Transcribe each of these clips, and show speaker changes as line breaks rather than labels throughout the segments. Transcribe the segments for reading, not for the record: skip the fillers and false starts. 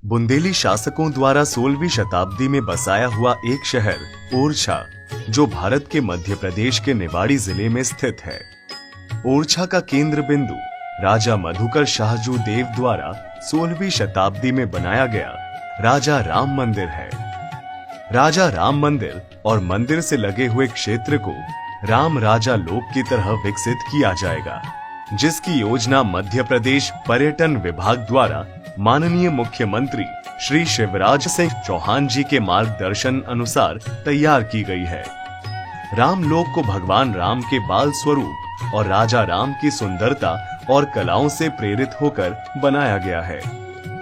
बुंदेली शासकों द्वारा 16वीं शताब्दी में बसाया हुआ एक शहर ओरछा, जो भारत के मध्य प्रदेश के निवाड़ी जिले में स्थित है। ओरछा का केंद्र बिंदु राजा मधुकर शाहजू देव द्वारा 16वीं शताब्दी में बनाया गया राजा राम मंदिर है। राजा राम मंदिर और मंदिर से लगे हुए क्षेत्र को राम राजा लोक की तरह विकसित किया जाएगा, जिसकी योजना मध्य प्रदेश पर्यटन विभाग द्वारा माननीय मुख्यमंत्री श्री शिवराज सिंह चौहान जी के मार्गदर्शन अनुसार तैयार की गई है। राम लोक को भगवान राम के बाल स्वरूप और राजा राम की सुंदरता और कलाओं से प्रेरित होकर बनाया गया है।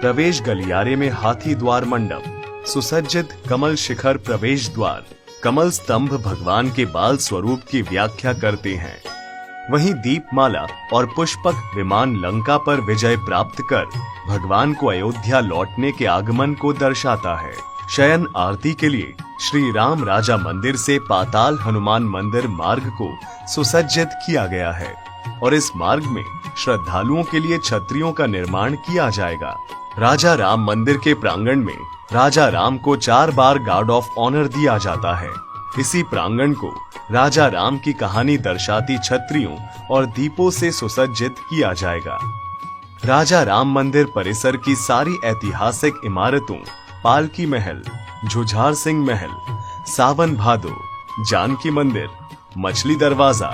प्रवेश गलियारे में हाथी द्वार मंडप, सुसज्जित कमल शिखर प्रवेश द्वार, कमल स्तंभ भगवान के बाल स्वरूप की व्याख्या करते हैं। वहीं दीपमाला और पुष्पक विमान लंका पर विजय प्राप्त कर भगवान को अयोध्या लौटने के आगमन को दर्शाता है। शयन आरती के लिए श्री राम राजा मंदिर से पाताल हनुमान मंदिर मार्ग को सुसज्जित किया गया है और इस मार्ग में श्रद्धालुओं के लिए छतरियों का निर्माण किया जाएगा। राजा राम मंदिर के प्रांगण में राजा राम को 4 बार गार्ड ऑफ ऑनर दिया जाता है। इसी प्रांगण को राजा राम की कहानी दर्शाती छतरियों और दीपों से सुसज्जित किया जाएगा। राजा राम मंदिर परिसर की सारी ऐतिहासिक इमारतों पालकी महल, झुझार सिंह महल, सावन भादो, जानकी मंदिर, मछली दरवाजा,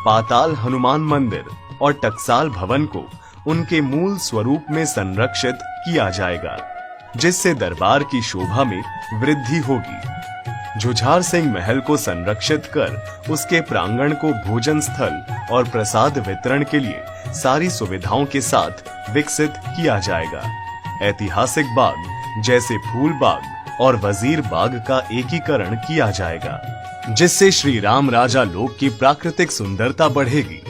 पाताल हनुमान मंदिर और टकसाल भवन को उनके मूल स्वरूप में संरक्षित किया जाएगा, जिससे दरबार की शोभा में वृद्धि होगी। झुझार सिंह महल को संरक्षित कर उसके प्रांगण को भोजन स्थल और प्रसाद वितरण के लिए सारी सुविधाओं के साथ विकसित किया जाएगा। ऐतिहासिक बाग जैसे फूल बाग और वजीर बाग का एकीकरण किया जाएगा, जिससे श्री राम राजा लोक की प्राकृतिक सुंदरता बढ़ेगी।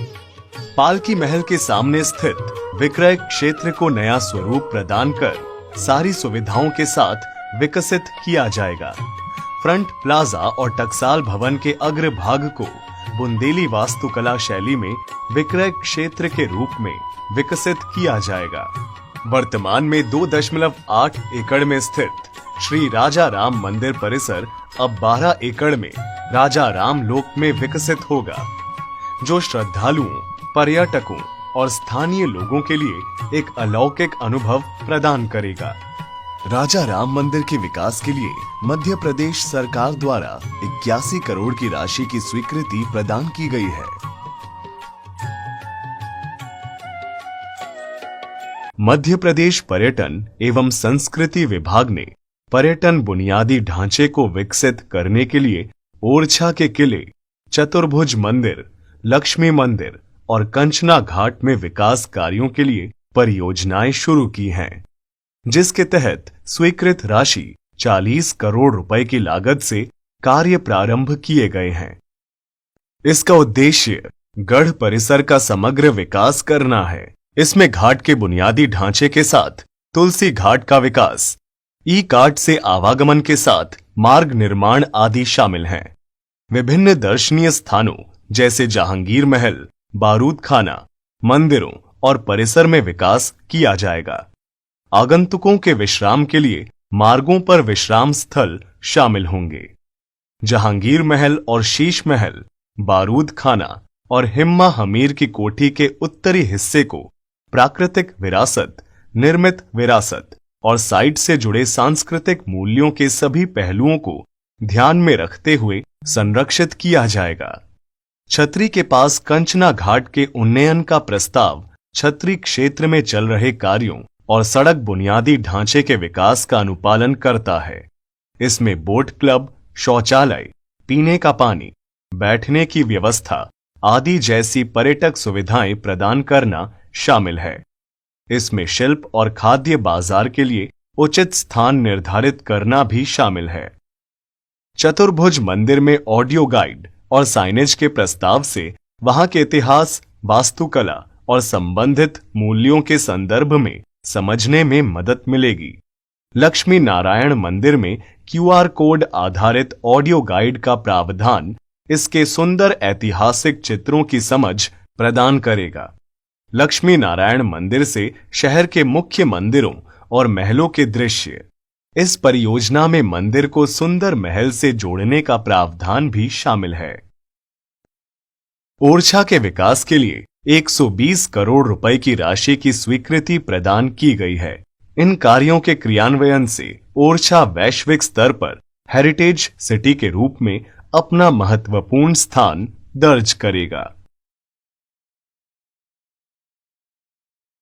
पालकी महल के सामने स्थित विक्रय क्षेत्र को नया स्वरूप प्रदान कर सारी सुविधाओं के साथ विकसित किया जाएगा। फ्रंट प्लाजा और टकसाल भवन के अग्र भाग को बुंदेली वास्तुकला शैली में विक्रय क्षेत्र के रूप में विकसित किया जाएगा। वर्तमान में 2.8 एकड़ में स्थित श्री राजा राम मंदिर परिसर अब 12 एकड़ में राजा राम लोक में विकसित होगा, जो श्रद्धालुओं, पर्यटकों और स्थानीय लोगों के लिए एक अलौकिक अनुभव प्रदान करेगा। राजा राम मंदिर के विकास के लिए मध्य प्रदेश सरकार द्वारा 81 करोड़ की राशि की स्वीकृति प्रदान की गई है। मध्य प्रदेश पर्यटन एवं संस्कृति विभाग ने पर्यटन बुनियादी ढांचे को विकसित करने के लिए ओरछा के किले, चतुर्भुज मंदिर, लक्ष्मी मंदिर और कंचना घाट में विकास कार्यों के लिए परियोजनाएं शुरू की हैं, जिसके तहत स्वीकृत राशि 40 करोड़ रुपए की लागत से कार्य प्रारंभ किए गए हैं। इसका उद्देश्य गढ़ परिसर का समग्र विकास करना है। इसमें घाट के बुनियादी ढांचे के साथ तुलसी घाट का विकास, ई कार्ट से आवागमन के साथ मार्ग निर्माण आदि शामिल हैं। विभिन्न दर्शनीय स्थानों जैसे जहांगीर महल, बारूद खाना, मंदिरों और परिसर में विकास किया जाएगा। आगंतुकों के विश्राम के लिए मार्गों पर विश्राम स्थल शामिल होंगे। जहांगीर महल और शीश महल, बारूद खाना और हिम्मा हमीर की कोठी के उत्तरी हिस्से को प्राकृतिक विरासत, निर्मित विरासत और साइट से जुड़े सांस्कृतिक मूल्यों के सभी पहलुओं को ध्यान में रखते हुए संरक्षित किया जाएगा। छतरी के पास कंचना घाट के उन्नयन का प्रस्ताव छतरी क्षेत्र में चल रहे कार्यों और सड़क बुनियादी ढांचे के विकास का अनुपालन करता है। इसमें बोट क्लब, शौचालय, पीने का पानी, बैठने की व्यवस्था आदि जैसी पर्यटक सुविधाएं प्रदान करना शामिल है। इसमें शिल्प और खाद्य बाजार के लिए उचित स्थान निर्धारित करना भी शामिल है। चतुर्भुज मंदिर में ऑडियो गाइड और साइनेज के प्रस्ताव से वहां के इतिहास, वास्तुकला और संबंधित मूल्यों के संदर्भ में समझने में मदद मिलेगी। लक्ष्मी नारायण मंदिर में QR कोड आधारित ऑडियो गाइड का प्रावधान इसके सुंदर ऐतिहासिक चित्रों की समझ प्रदान करेगा। लक्ष्मी नारायण मंदिर से शहर के मुख्य मंदिरों और महलों के दृश्य। इस परियोजना में मंदिर को सुंदर महल से जोड़ने का प्रावधान भी शामिल है। ओरछा के विकास के लिए 120 करोड़ रुपए की राशि की स्वीकृति प्रदान की गई है। इन कार्यों के क्रियान्वयन से ओरछा वैश्विक स्तर पर हेरिटेज सिटी के रूप में अपना महत्वपूर्ण स्थान दर्ज करेगा।